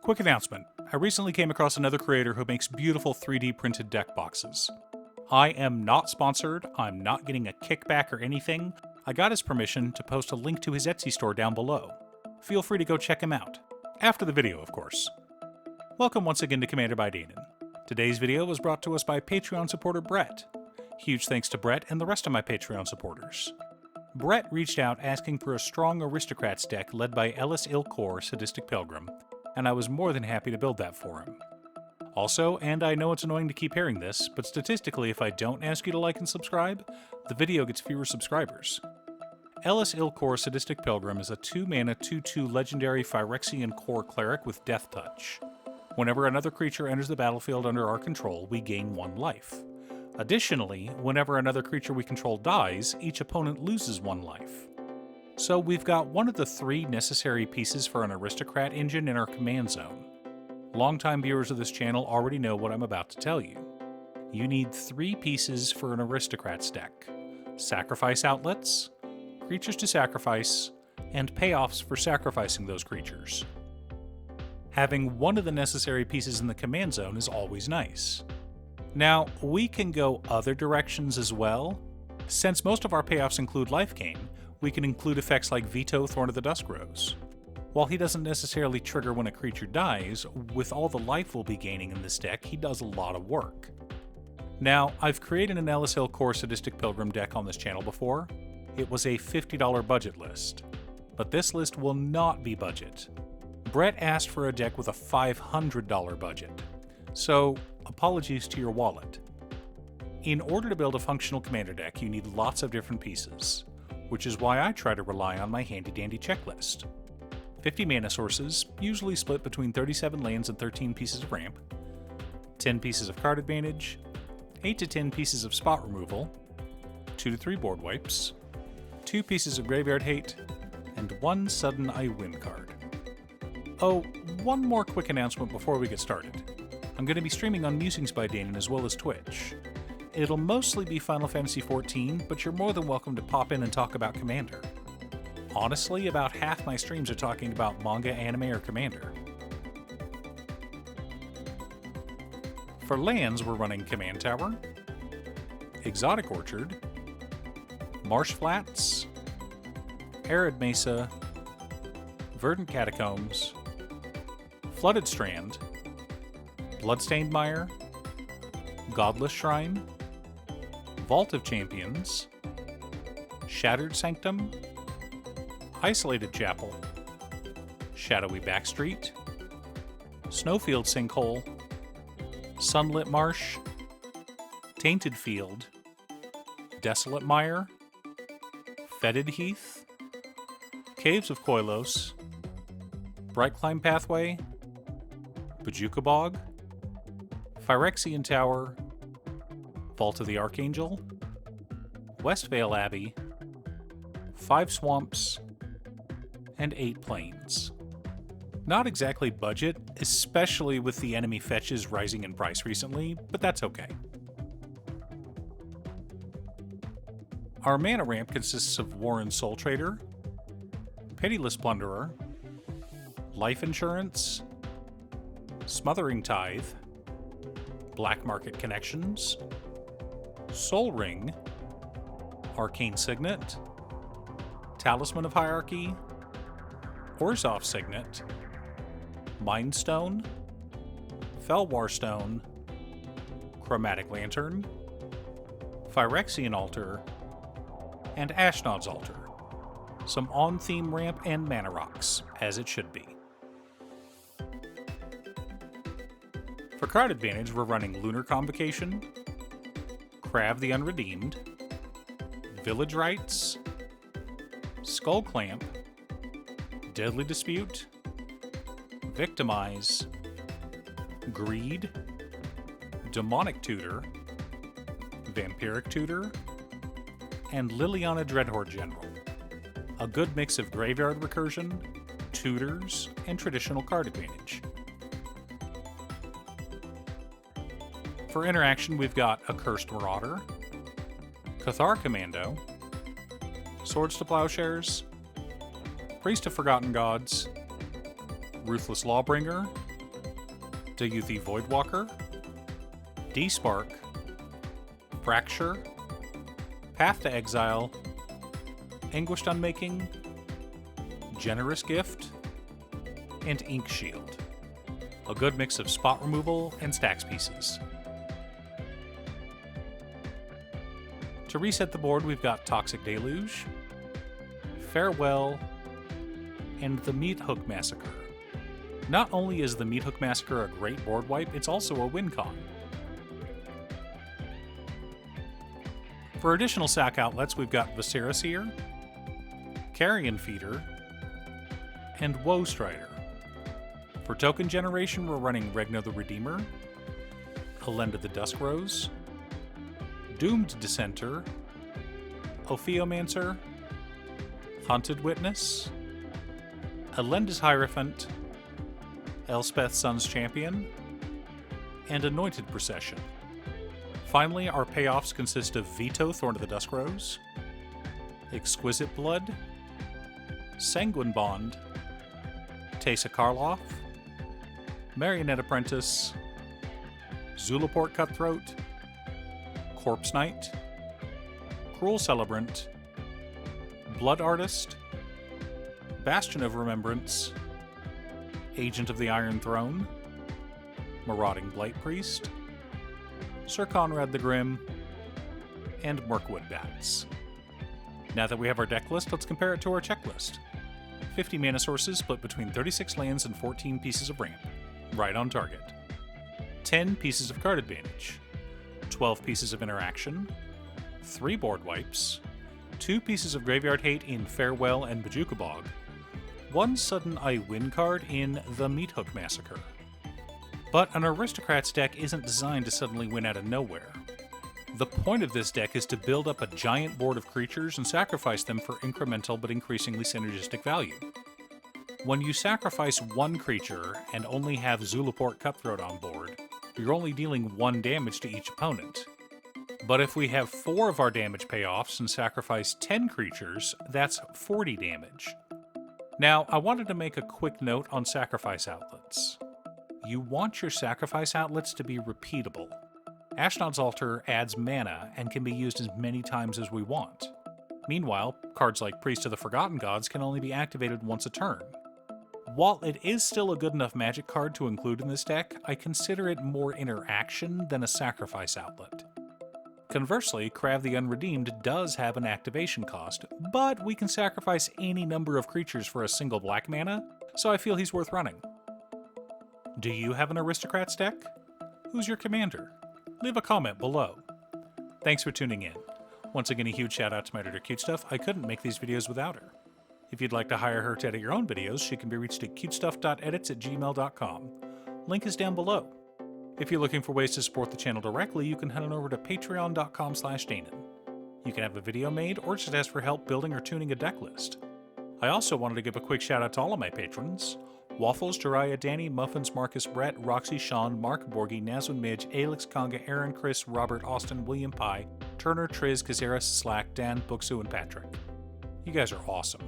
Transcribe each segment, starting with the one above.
Quick announcement. I recently came across another creator who makes beautiful 3D printed deck boxes. I am not sponsored, I'm not getting a kickback or anything. I got his permission to post a link to his Etsy store down below. Feel free to go check him out. After the video, of course. Welcome once again to Commander by Danon. Today's video was brought to us by Patreon supporter Brett. Huge thanks to Brett and the rest of my Patreon supporters. Brett reached out asking for a strong Aristocrats deck led by Elas Sadistic Pilgrim, and I was more than happy to build that for him. Also, and I know it's annoying to keep hearing this, but statistically if I don't ask you to like and subscribe, the video gets fewer subscribers. Elas Sadistic Pilgrim is a 2-mana 2/2 legendary Phyrexian core cleric with Death Touch. Whenever another creature enters the battlefield under our control, we gain 1 life. Additionally, whenever another creature we control dies, each opponent loses 1 life. So we've got one of the 3 necessary pieces for an Aristocrat engine in our command zone. Longtime viewers of this channel already know what I'm about to tell you. You need 3 pieces for an Aristocrats deck: sacrifice outlets, creatures to sacrifice, and payoffs for sacrificing those creatures. Having one of the necessary pieces in the command zone is always nice. Now, we can go other directions as well. Since most of our payoffs include life gain, we can include effects like Veto, Thorn of the Duskrose. While he doesn't necessarily trigger when a creature dies, with all the life we'll be gaining in this deck, he does a lot of work. Now, I've created an Elas Sadistic Pilgrim deck on this channel before. It was a $50 budget list. But this list will not be budget. Brett asked for a deck with a $500 budget. So, apologies to your wallet. In order to build a functional commander deck, you need lots of different pieces, which is why I try to rely on my handy-dandy checklist. 50 mana sources, usually split between 37 lands and 13 pieces of ramp, 10 pieces of card advantage, 8 to 10 pieces of spot removal, 2 to 3 board wipes, 2 pieces of graveyard hate, and 1 sudden I win card. Oh, one more quick announcement before we get started. I'm going to be streaming on Musings by Danon as well as Twitch. It'll mostly be Final Fantasy XIV, but you're more than welcome to pop in and talk about Commander. Honestly, about half my streams are talking about manga, anime, or Commander. For lands, we're running Command Tower, Exotic Orchard, Marsh Flats, Arid Mesa, Verdant Catacombs, Flooded Strand, Bloodstained Mire, Godless Shrine, Vault of Champions, Shattered Sanctum, Isolated Chapel, Shadowy Backstreet, Snowfield Sinkhole, Sunlit Marsh, Tainted Field, Desolate Mire, Fetid Heath, Caves of Koilos, Bright Climb Pathway, Bajuka Bog, Phyrexian Tower, Vault of the Archangel, Westvale Abbey, 5 Swamps, and 8 Plains. Not exactly budget, especially with the enemy fetches rising in price recently, but that's okay. Our mana ramp consists of Warren Soul Trader, Pitiless Plunderer, Life Insurance, Smothering Tithe, Black Market Connections, Soul Ring, Arcane Signet, Talisman of Hierarchy, Orzhov Signet, Mind Stone, Felwar Stone, Chromatic Lantern, Phyrexian Altar, and Ashnod's Altar. Some on-theme ramp and mana rocks, as it should be. For card advantage, we're running Lunar Convocation, Krav the Unredeemed, Village Rites, Skull Clamp, Deadly Dispute, Victimize, Greed, Demonic Tutor, Vampiric Tutor, and Liliana Dreadhorde General. A good mix of graveyard recursion, tutors, and traditional card advantage. For interaction, we've got Accursed Marauder, Cathar Commando, Swords to Plowshares, Priest of Forgotten Gods, Ruthless Lawbringer, Dayuthi Voidwalker, D-Spark, Fracture, Path to Exile, Anguished Unmaking, Generous Gift, and Ink Shield. A good mix of spot removal and stacks pieces. To reset the board, we've got Toxic Deluge, Farewell, and the Meat Hook Massacre. Not only is the Meat Hook Massacre a great board wipe, it's also a win con. For additional sack outlets, we've got Viscera Seer, Carrion Feeder, and Woe Strider. For token generation, we're running Regna the Redeemer, Elenda the Dusk Rose, Doomed Dissenter, Ophiomancer, Haunted Witness, Elenda's Hierophant, Elspeth Sun's Champion, and Anointed Procession. Finally, our payoffs consist of Veto Thorn of the Dusk Rose, Exquisite Blood, Sanguine Bond, Teysa Karloff, Marionette Apprentice, Zulaport Cutthroat, Corpse Knight, Cruel Celebrant, Blood Artist, Bastion of Remembrance, Agent of the Iron Throne, Marauding Blight Priest, Sir Conrad the Grim, and Mirkwood Bats. Now that we have our deck list, let's compare it to our checklist. 50 mana sources split between 36 lands and 14 pieces of ramp. Right on target. 10 pieces of card advantage. 12 pieces of interaction. 3 board wipes. 2 pieces of graveyard hate in Farewell and Bojuka Bog. 1 sudden I win card in the Meat Hook Massacre. But an Aristocrats deck isn't designed to suddenly win out of nowhere. The point of this deck is to build up a giant board of creatures and sacrifice them for incremental but increasingly synergistic value. When you sacrifice 1 creature and only have Zulaport Cutthroat on board, you're only dealing 1 damage to each opponent. But if we have 4 of our damage payoffs and sacrifice 10 creatures, that's 40 damage. Now, I wanted to make a quick note on sacrifice outlets. You want your sacrifice outlets to be repeatable. Ashnod's Altar adds mana and can be used as many times as we want. Meanwhile, cards like Priest of the Forgotten Gods can only be activated once a turn. While it is still a good enough magic card to include in this deck, I consider it more interaction than a sacrifice outlet. Conversely, Krav the Unredeemed does have an activation cost, but we can sacrifice any number of creatures for a single black mana, so I feel he's worth running. Do you have an Aristocrats deck? Who's your commander? Leave a comment below. Thanks for tuning in. Once again, a huge shout out to my editor Cutestuff. I couldn't make these videos without her. If you'd like to hire her to edit your own videos, she can be reached at cutestuff.edits@gmail.com. Link is down below. If you're looking for ways to support the channel directly, you can head on over to patreon.com/Danon. You can have a video made or just ask for help building or tuning a deck list. I also wanted to give a quick shout out to all of my patrons: Waffles, Jiraiya, Danny, Muffins, Marcus, Brett, Roxy, Sean, Mark, Borgie, Nazwin, Midge, Alex, Conga, Aaron, Chris, Robert, Austin, William Pye, Turner, Triz, Kazaris, Slack, Dan, Booksu, and Patrick. You guys are awesome.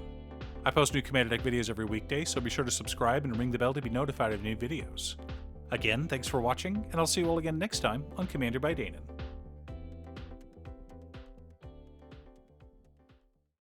I post new Commander Deck videos every weekday, so be sure to subscribe and ring the bell to be notified of new videos. Again, thanks for watching, and I'll see you all again next time on Commander by Danon.